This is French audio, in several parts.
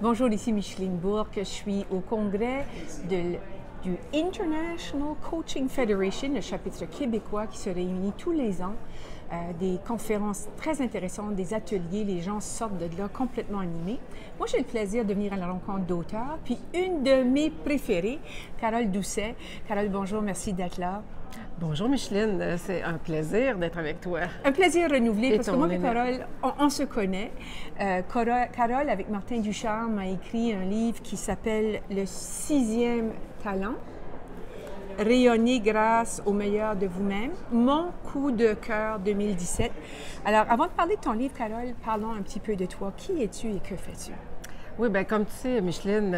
Bonjour, ici Micheline Bourque. Je suis au congrès du International Coaching Federation, le chapitre québécois qui se réunit tous les ans. Des conférences très intéressantes, des ateliers, les gens sortent de là complètement animés. Moi, j'ai le plaisir de venir à la rencontre d'auteurs, puis une de mes préférées, Carole Doucet. Carole, bonjour, merci d'être là. Bonjour Micheline, c'est un plaisir d'être avec toi. Un plaisir renouvelé, parce que moi et Carole, on se connaît. Carole, avec Martin Ducharme, a écrit un livre qui s'appelle « Le sixième talent ». Rayonner grâce au meilleur de vous-même, mon coup de cœur 2017. Alors, avant de parler de ton livre, Carole, parlons un petit peu de toi. Qui es-tu et que fais-tu? Oui, bien, comme tu sais, Micheline,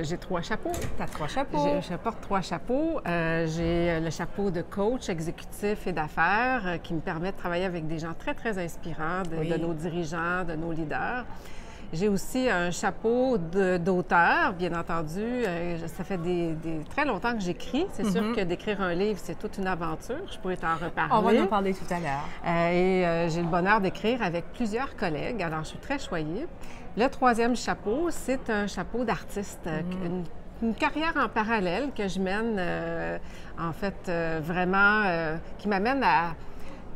j'ai 3 chapeaux. Tu as 3 chapeaux. Je porte 3 chapeaux. J'ai le chapeau de coach exécutif et d'affaires qui me permet de travailler avec des gens très, très inspirants, de nos dirigeants, de nos leaders. J'ai aussi un chapeau d'auteur, bien entendu. Ça fait très longtemps que j'écris. C'est sûr que d'écrire un livre, c'est toute une aventure. Je pourrais t'en reparler. On va en parler tout à l'heure. J'ai le bonheur d'écrire avec plusieurs collègues, alors je suis très choyée. Le 3e chapeau, c'est un chapeau d'artiste, une carrière en parallèle que je mène, en fait, vraiment, qui m'amène à,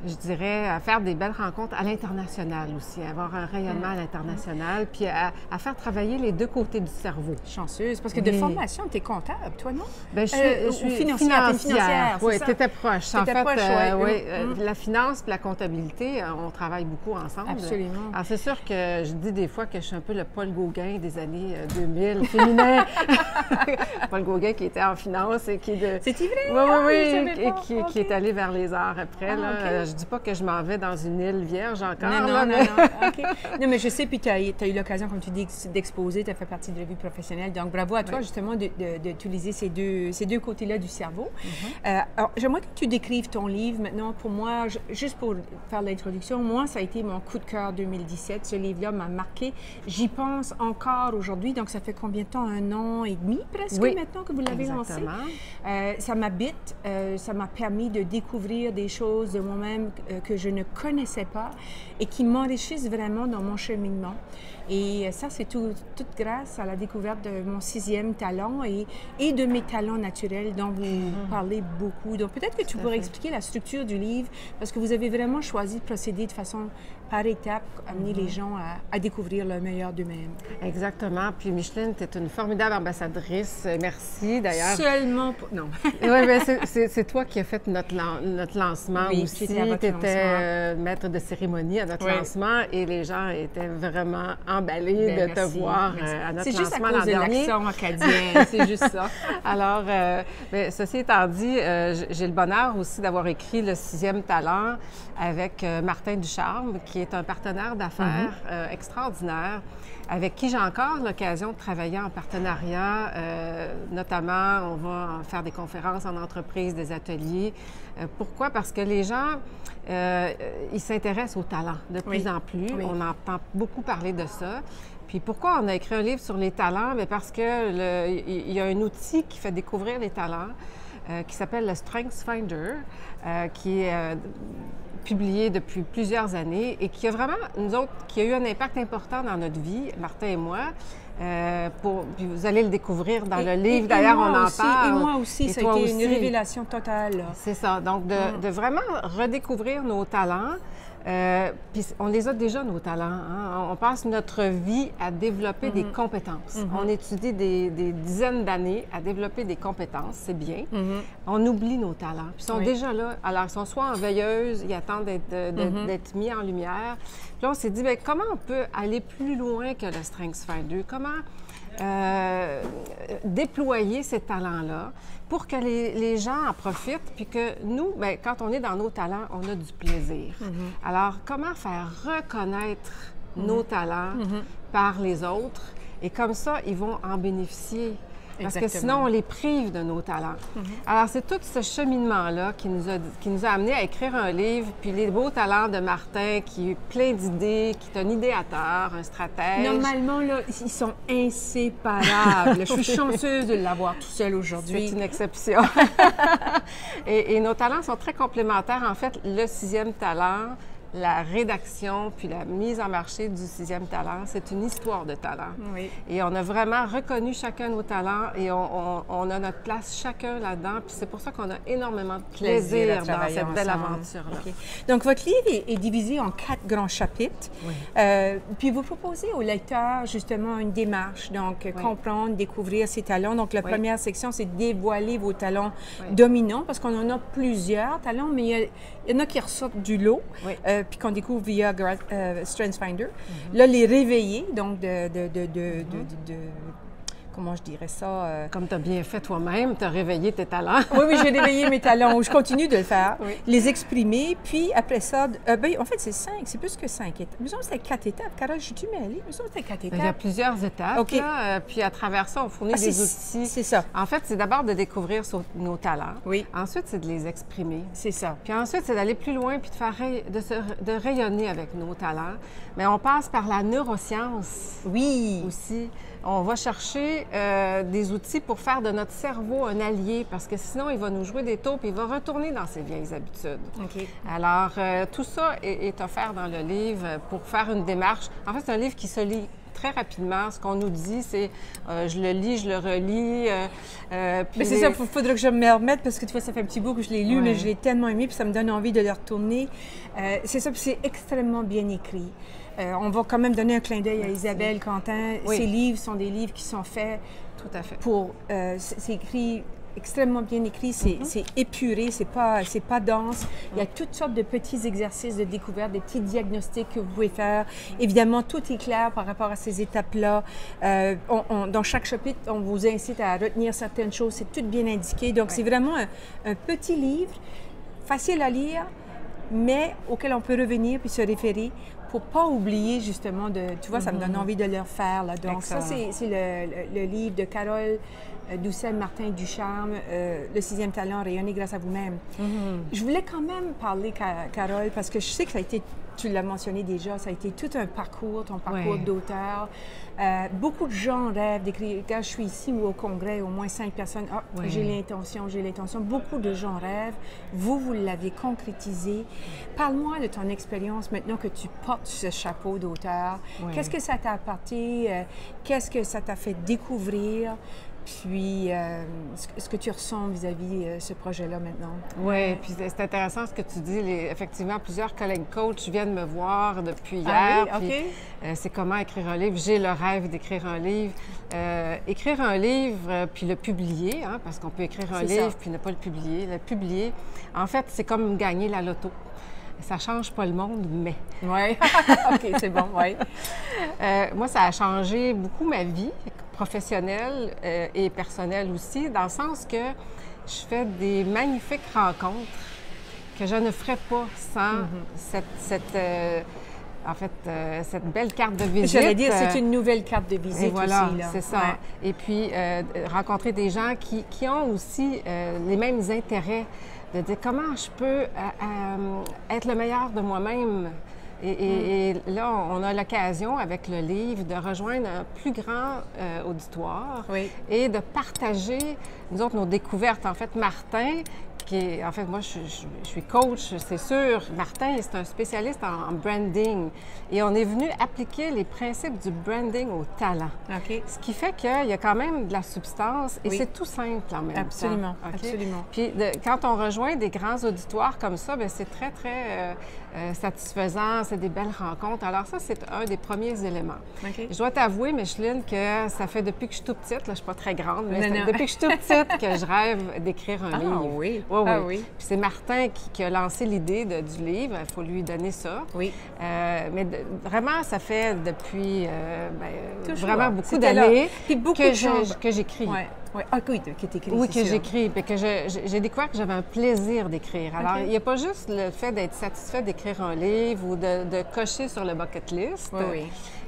je dirais, à faire des belles rencontres à l'international aussi, à avoir un rayonnement à l'international, puis à faire travailler les deux côtés du cerveau. Chanceuse, parce que de formation, tu es comptable, toi, non? Bien, je suis financière. Oui, tu étais proche. En fait, oui, la finance et la comptabilité, on travaille beaucoup ensemble. Absolument. Alors, c'est sûr que je dis des fois que je suis un peu le Paul Gauguin des années 2000, féminin. Paul Gauguin qui était en finance et qui... C'est-il vrai? Oui, qui est allé vers les arts après, là. Je dis pas que je m'en vais dans une île vierge encore. Non. OK. Non, mais je sais, puis tu as eu l'occasion, comme tu dis, d'exposer, tu as fait partie de la vie professionnelle. Donc, bravo à toi, justement, d'utiliser ces deux côtés-là du cerveau. Alors, j'aimerais que tu décrives ton livre maintenant. Pour moi, juste pour faire l'introduction, moi, ça a été mon coup de cœur 2017. Ce livre-là m'a marqué. J'y pense encore aujourd'hui. Donc, ça fait combien de temps? 1 an et demi, presque, maintenant que vous l'avez lancé. Ça m'habite. Ça m'a permis de découvrir des choses de moi-même que je ne connaissais pas et qui m'enrichissent vraiment dans mon cheminement. Et ça, c'est tout grâce à la découverte de mon 6e talent et de mes talents naturels dont vous parlez beaucoup. Donc, peut-être que tu pourrais expliquer la structure du livre, parce que vous avez vraiment choisi de procéder de façon par étapes, amener les gens à découvrir le meilleur d'eux-mêmes. Exactement. Puis, Micheline, tu es une formidable ambassadrice. Merci, d'ailleurs. Seulement pour... Non. Oui, bien, c'est toi qui as fait notre lancement aussi. Tu étais maître de cérémonie à notre lancement et les gens étaient vraiment emballés de te voir à notre lancement l'an dernier. C'est juste à cause de l'accent acadien, c'est juste ça. Alors, ceci étant dit, j'ai le bonheur aussi d'avoir écrit le 6e talent avec Martin Ducharme, qui est un partenaire d'affaires extraordinaire, avec qui j'ai encore l'occasion de travailler en partenariat. Notamment, on va faire des conférences en entreprise, des ateliers. Pourquoi? Parce que les gens, ils s'intéressent au talent de plus en plus. On entend beaucoup parler de ça. Puis pourquoi on a écrit un livre sur les talents? Bien parce qu'il y a un outil qui fait découvrir les talents qui s'appelle le StrengthsFinder, qui est publié depuis plusieurs années et qui a vraiment, qui a eu un impact important dans notre vie, Martin et moi. Puis vous allez le découvrir dans le livre, d'ailleurs, on en parle. Et moi aussi, ça a été une révélation totale. C'est ça, donc de vraiment redécouvrir nos talents. Puis on les a déjà, nos talents. Hein? On passe notre vie à développer des compétences. On étudie des dizaines d'années à développer des compétences, c'est bien. On oublie nos talents. Puis ils sont déjà là. Alors, ils sont soit en veilleuse, ils attendent d'être mis en lumière. Puis là, on s'est dit, bien, comment on peut aller plus loin que le StrengthsFinder? Comment déployer ces talents-là pour que les gens en profitent, puis que nous, bien, quand on est dans nos talents, on a du plaisir. Alors, comment faire reconnaître nos talents par les autres? Et comme ça, ils vont en bénéficier. Parce que sinon, on les prive de nos talents. Alors, c'est tout ce cheminement-là qui nous a amenés à écrire un livre, puis les beaux talents de Martin, qui est plein d'idées, qui est un idéateur, un stratège. Normalement, là, ils sont inséparables. Je suis chanceuse de l'avoir tout seul aujourd'hui. C'est une exception. et nos talents sont très complémentaires. En fait, le 6e talent la rédaction puis la mise en marché du sixième talent, c'est une histoire de talent. Oui. Et on a vraiment reconnu chacun nos talents et on a notre place chacun là-dedans. Puis c'est pour ça qu'on a énormément de plaisir dans cette belle aventure-là. Okay. Donc, votre livre est divisé en 4 grands chapitres. Oui. Puis vous proposez aux lecteurs, justement, une démarche. Donc, comprendre, découvrir ses talents. Donc, la première section, c'est dévoiler vos talents dominants, parce qu'on en a plusieurs talents, mais il y en a qui ressortent du lot, puis qu'on découvre via StrengthsFinder. Là, les réveiller, donc comment je dirais ça? Comme tu as bien fait toi-même, tu as réveillé tes talents. Oui, j'ai réveillé mes talents. Je continue de le faire. Les exprimer, puis après ça, en fait, c'est 5, c'est plus que 5 étapes. Nous, c'est 4 étapes. Carole, je suis mêlée. Nous, c'est 4 étapes. Il y a plusieurs étapes. Là, puis à travers ça, on fournit des outils. C'est ça. En fait, c'est d'abord de découvrir nos talents. Oui. Ensuite, c'est de les exprimer. C'est ça. Puis ensuite, c'est d'aller plus loin puis de rayonner avec nos talents. Mais on passe par la neuroscience. Oui. Aussi. On va chercher des outils pour faire de notre cerveau un allié, parce que sinon, il va nous jouer des tours puis il va retourner dans ses vieilles habitudes. OK. Alors, tout ça est offert dans le livre pour faire une démarche. En fait, c'est un livre qui se lit très rapidement. Ce qu'on nous dit, c'est je le lis, je le relis. Mais c'est ça, il faudrait que je me remette, parce que tu vois, ça fait un petit bout que je l'ai lu, mais je l'ai tellement aimé, puis ça me donne envie de le retourner. C'est ça, puis c'est extrêmement bien écrit. On va quand même donner un clin d'œil à Isabelle Quentin. Ces livres sont des livres qui sont faits pour... c'est écrit extrêmement bien écrit, c'est épuré, c'est pas dense. Il y a toutes sortes de petits exercices de découverte, des petits diagnostics que vous pouvez faire. Évidemment, tout est clair par rapport à ces étapes-là. Dans chaque chapitre, on vous incite à retenir certaines choses. C'est tout bien indiqué. Donc, c'est vraiment un petit livre, facile à lire, mais auquel on peut revenir puis se référer pour pas oublier, justement, tu vois, ça me donne envie de le refaire. Là. Donc, ça, c'est le livre de Carole Doucet-Martin-Ducharme, Le sixième talent, rayonner grâce à vous-même. Je voulais quand même parler, Carole, parce que je sais que ça a été, tu l'as mentionné déjà, ça a été tout un parcours, ton parcours d'auteur. Beaucoup de gens rêvent d'écrire. Quand je suis ici ou au congrès, au moins 5 personnes, j'ai l'intention. Beaucoup de gens rêvent. Vous l'avez concrétisé. Parle-moi de ton expérience maintenant que tu portes ce chapeau d'auteur. Qu'est-ce que ça t'a apporté? Qu'est-ce que ça t'a fait découvrir? Puis, ce que tu ressens vis-à-vis ce projet-là maintenant? Oui, puis c'est intéressant ce que tu dis. Effectivement, plusieurs collègues coachs viennent me voir depuis hier. C'est comment écrire un livre. J'ai le rêve d'écrire un livre. Écrire un livre, puis le publier, parce qu'on peut écrire un livre puis ne pas le publier. Le publier, en fait, c'est comme gagner la loto. Ça ne change pas le monde, mais... Oui, OK, c'est bon, oui. Moi, ça a changé beaucoup ma vie professionnelle et personnelle aussi, dans le sens que je fais des magnifiques rencontres que je ne ferais pas sans cette belle carte de visite. J'allais dire, c'est une nouvelle carte de visite. Et voilà, aussi, là. c'est ça. Et puis, rencontrer des gens qui ont aussi les mêmes intérêts, de dire comment je peux être le meilleur de moi-même. Et là, on a l'occasion, avec le livre, de rejoindre un plus grand auditoire et de partager, nous autres, nos découvertes. En fait, Martin, en fait, moi, je suis coach, c'est sûr. Martin, c'est un spécialiste en branding. Et on est venu appliquer les principes du branding au talent. Ce qui fait qu'il y a quand même de la substance et c'est tout simple en même temps. Absolument. Puis quand on rejoint des grands auditoires comme ça, bien, c'est très, très satisfaisant. C'est des belles rencontres. Alors ça, c'est un des premiers éléments. Je dois t'avouer, Micheline, que ça fait depuis que je suis toute petite, là, je ne suis pas très grande, mais depuis que je suis toute petite que je rêve d'écrire un livre. Oui. Oui. Puis c'est Martin qui a lancé l'idée du livre. Il faut lui donner ça. Oui. Mais vraiment, ça fait depuis vraiment beaucoup d'années que j'écris. Oui, que tu écris. Oui, que j'écris. Puis que j'ai découvert que j'avais un plaisir d'écrire. Alors, il n'y a pas juste le fait d'être satisfait d'écrire un livre ou de cocher sur le bucket list.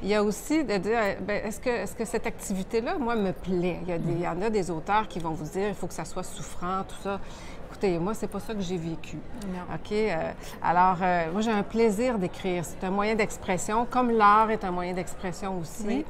Il y a aussi de dire, est-ce que cette activité-là, moi, me plaît? Il y en a des auteurs qui vont vous dire, il faut que ça soit souffrant, tout ça. écoutez, moi, c'est pas ça que j'ai vécu. Non. OK? Alors, moi, j'ai un plaisir d'écrire. C'est un moyen d'expression, comme l'art est un moyen d'expression aussi. Oui.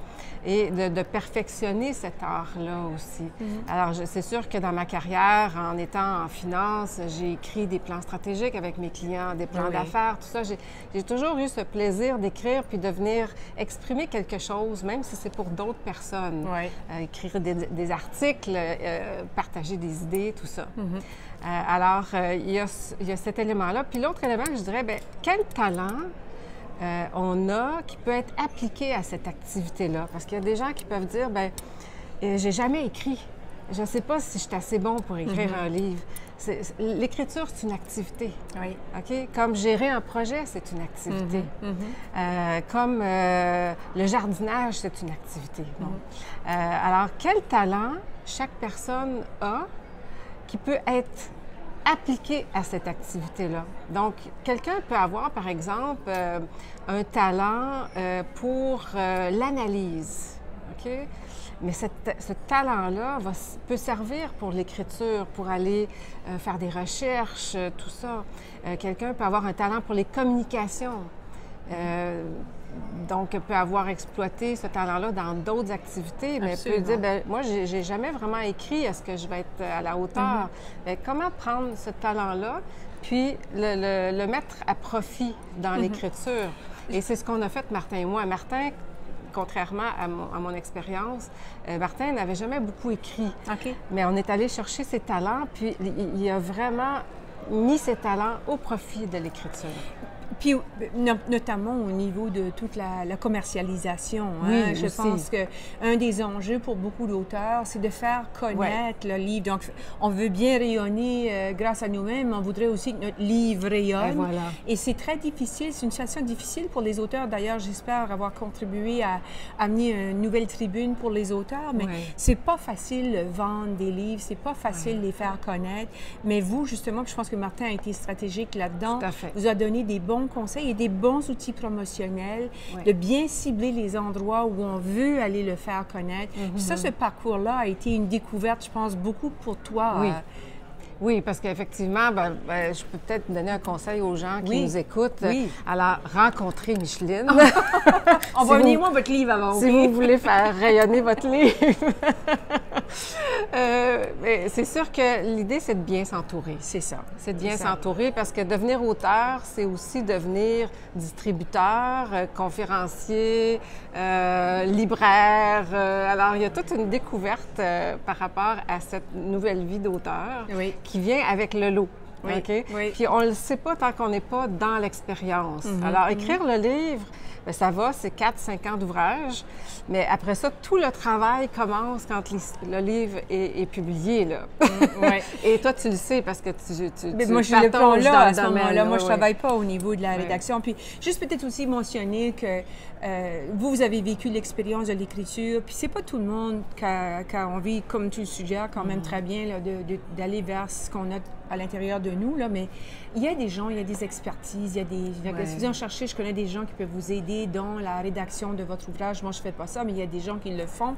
Et de perfectionner cet art-là aussi. Alors, c'est sûr que dans ma carrière, en étant en finance, j'ai écrit des plans stratégiques avec mes clients, des plans d'affaires, tout ça. J'ai toujours eu ce plaisir d'écrire puis de venir exprimer quelque chose, même si c'est pour d'autres personnes. Oui. Écrire des articles, partager des idées, tout ça. Alors, il y a cet élément-là. Puis l'autre élément, je dirais, bien, quel talent on a qui peut être appliqué à cette activité-là? Parce qu'il y a des gens qui peuvent dire, bien, j'ai jamais écrit. Je ne sais pas si je suis assez bon pour écrire un livre. L'écriture, c'est une activité. Oui. OK? Comme gérer un projet, c'est une activité. Comme le jardinage, c'est une activité. Bon. Alors, quel talent chaque personne a qui peut être appliqué à cette activité-là? Donc, quelqu'un peut avoir, par exemple, un talent pour l'analyse. OK? Mais ce talent-là peut servir pour l'écriture, pour aller faire des recherches, tout ça. Quelqu'un peut avoir un talent pour les communications. Donc, peut avoir exploité ce talent-là dans d'autres activités, mais peut dire, bien, moi, j'ai jamais vraiment écrit, est-ce que je vais être à la hauteur? Bien, comment prendre ce talent-là, puis le mettre à profit dans l'écriture? Et c'est ce qu'on a fait, Martin et moi. Martin, contrairement à mon expérience, Martin n'avait jamais beaucoup écrit. OK. Mais on est allé chercher ses talents, puis il a vraiment mis ses talents au profit de l'écriture. Puis, notamment au niveau de toute la commercialisation. Oui, Je aussi. pense qu'un des enjeux pour beaucoup d'auteurs, c'est de faire connaître le livre. Donc, on veut bien rayonner grâce à nous-mêmes, mais on voudrait aussi que notre livre rayonne. Et voilà. Et c'est très difficile, c'est une situation difficile pour les auteurs. D'ailleurs, j'espère avoir contribué à amener une nouvelle tribune pour les auteurs, mais c'est pas facile de vendre des livres, c'est pas facile de les faire connaître. Mais vous, justement, puis je pense que Martin a été stratégique là-dedans, vous a donné des bons conseils et des bons outils promotionnels, de bien cibler les endroits où on veut aller le faire connaître. Puis ça, ce parcours-là a été une découverte, je pense, beaucoup pour toi. Oui. Oui, parce qu'effectivement, je peux peut-être donner un conseil aux gens qui nous écoutent. Oui. Alors, rencontrez Micheline. On va venir voir votre livre avant. Si vous voulez faire rayonner votre livre. Mais c'est sûr que l'idée, c'est de bien s'entourer. C'est ça. C'est de bien s'entourer parce que devenir auteur, c'est aussi devenir distributeur, conférencier, libraire. Alors, il y a toute une découverte par rapport à cette nouvelle vie d'auteur qui vient avec le lot. Oui. OK? Oui. Puis on ne le sait pas tant qu'on n'est pas dans l'expérience. Alors, écrire le livre, bien, ça va, c'est 4-5 ans d'ouvrage. Mais après ça, tout le travail commence quand le livre est publié. Là. Et toi, tu le sais parce que tu moi, je le prends là, à ce moment-là. Moi, je ne oui. travaille pas au niveau de la rédaction. Puis, juste peut-être aussi mentionner que vous avez vécu l'expérience de l'écriture. Puis, c'est pas tout le monde qui a envie, comme tu le suggères, quand même très bien, là, d'aller vers ce qu'on a à l'intérieur de nous. Là. Mais il y a des gens, il y a des expertises, il y a des... Si vous en cherchez, je connais des gens qui peuvent vous aider dans la rédaction de votre ouvrage. Moi, je ne fais pas ça, mais il y a des gens qui le font.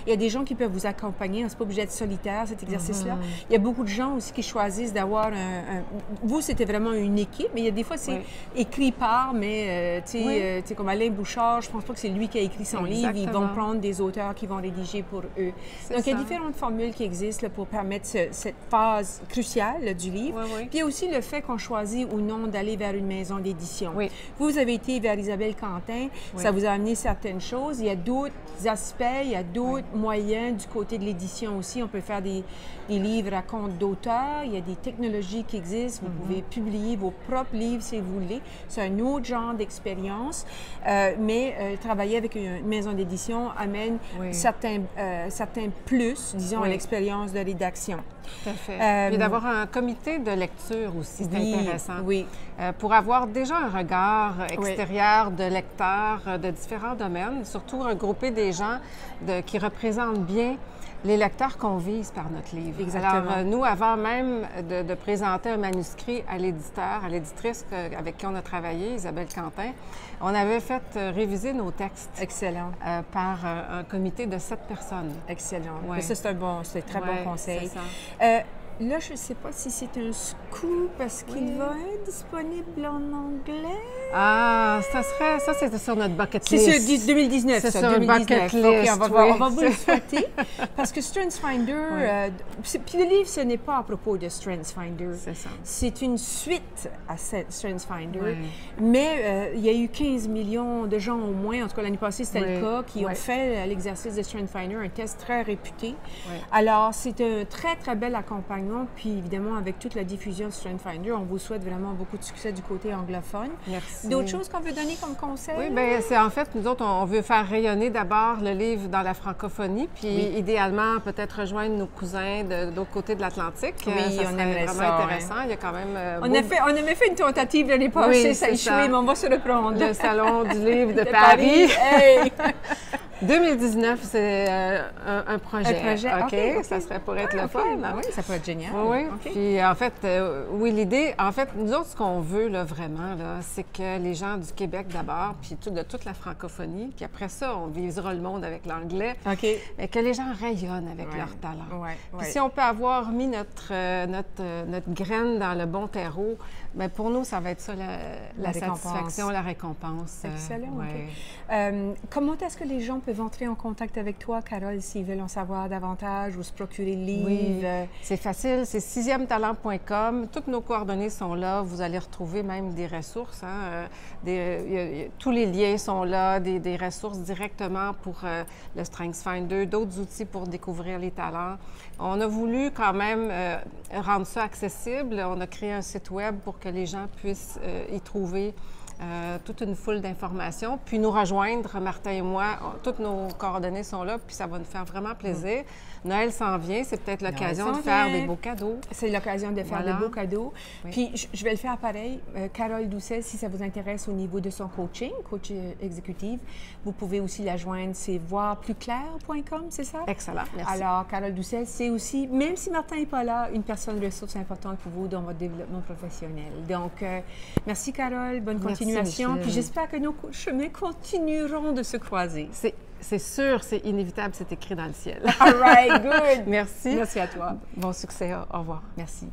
Il y a des gens qui peuvent vous accompagner. On n'est pas obligé d'être solitaire, cet exercice-là. Il y a beaucoup de gens aussi qui choisissent d'avoir Vous, c'était vraiment une équipe, mais il y a des fois, c'est écrit par, mais tu sais, comme Alain Bouchard, je pense pas que c'est lui qui a écrit son livre. Ils vont prendre des auteurs qui vont rédiger pour eux. Donc, il y a différentes formules qui existent là, pour permettre cette phase cruciale là, du livre. Puis il y a aussi le fait qu'on choisit ou non d'aller vers une maison d'édition. Vous avez été vers Isabelle Quentin, ça vous a amené certaines choses. Il y a d'autres aspects, il y a d'autres moyens du côté de l'édition aussi. On peut faire des livres à compte d'auteur, il y a des technologies qui existent. Vous pouvez publier vos propres livres si vous voulez. C'est un autre genre d'expérience, mais travailler avec une maison d'édition amène certains plus, disons, à l'expérience de rédaction. Tout à fait. Puis d'avoir un comité de lecture aussi, c'est intéressant. Pour avoir déjà un regard extérieur de lecteurs de différents domaines, surtout regrouper des gens qui représentent bien les lecteurs qu'on vise par notre livre. Exactement. Alors, nous, avant même de présenter un manuscrit à l'éditeur, à l'éditrice avec qui on a travaillé, Isabelle Quentin, on avait fait réviser nos textes. Excellent. Par un comité de 7 personnes. Excellent. Ça, c'est un très bon conseil. C'est ça. là, je ne sais pas si c'est un scoop parce qu'il va être disponible en anglais. Ah, ça, c'était sur notre bucket list. C'est sur 2019, c'est ça, sur 2019. bucket list, Okay, on va oui. vous le souhaiter. Parce que StrengthsFinder, puis le livre, ce n'est pas à propos de StrengthsFinder. C'est ça. C'est une suite à StrengthsFinder. Oui. Mais il y a eu 15 millions de gens au moins, en tout cas l'année passée, c'était Oui. le cas, qui ont Oui. fait l'exercice de StrengthsFinder, un test très réputé. Oui. Alors, c'est un très, très bel accompagnement. Puis évidemment, avec toute la diffusion de StrengthsFinder, on vous souhaite vraiment beaucoup de succès du côté anglophone. Merci. D'autres choses qu'on veut donner comme conseil? Oui, bien, c'est en fait, nous autres, on veut faire rayonner d'abord le livre dans la francophonie, puis idéalement, peut-être rejoindre nos cousins de l'autre côté de l'Atlantique. Oui, ça on serait aimerait vraiment ça, intéressant. Il y a quand même... On avait fait une tentative l'année passée, Oui, ça a c'est échoué, ça. mais on va se reprendre. Le Salon du livre de De Paris. Hey! 2019, c'est un projet. Un projet, OK. Ça serait pour être le OK. fun. Hein? Oui, ça peut être génial. Oui, OK. puis en fait, oui, l'idée, en fait, nous autres, ce qu'on veut là, vraiment, là, c'est que les gens du Québec d'abord, puis de toute la francophonie, puis après ça, on visera le monde avec l'anglais, OK. mais que les gens rayonnent avec Ouais. leur talent. Ouais, Puis ouais. si on peut avoir mis notre graine dans le bon terreau, bien, pour nous, ça va être ça la récompense. satisfaction, la récompense. Excellent. Ouais. OK. Comment est-ce que les gens peuvent entrer en contact avec toi, Carole, s'ils veulent en savoir davantage ou se procurer le livre? Oui, c'est facile, c'est sixièmetalent.com. Toutes nos coordonnées sont là. Vous allez retrouver même des ressources. Hein, tous les liens sont là, des ressources directement pour le StrengthsFinder, d'autres outils pour découvrir les talents. On a voulu quand même rendre ça accessible. On a créé un site web pour que les gens puissent y trouver toute une foule d'informations, puis nous rejoindre, Martin et moi. Toutes nos coordonnées sont là, puis ça va nous faire vraiment plaisir. Noël s'en vient, c'est peut-être l'occasion de s'en faire vient. des beaux cadeaux. C'est l'occasion de faire Voilà. de beaux cadeaux. Oui. Puis, je vais le faire pareil. Carole Doucet, si ça vous intéresse au niveau de son coaching, coach exécutive, vous pouvez aussi la joindre. C'est voirplusclair.com, c'est ça? Excellent, merci. Alors, Carole Doucet, c'est aussi, même si Martin n'est pas là, une personne ressource importante pour vous dans votre développement professionnel. Donc, merci Carole, bonne Merci, continuation. Michel. Puis j'espère que nos chemins continueront de se croiser. C'est sûr, c'est inévitable, c'est écrit dans le ciel. All right, good. Merci. Merci à toi. Bon succès, au revoir. Merci.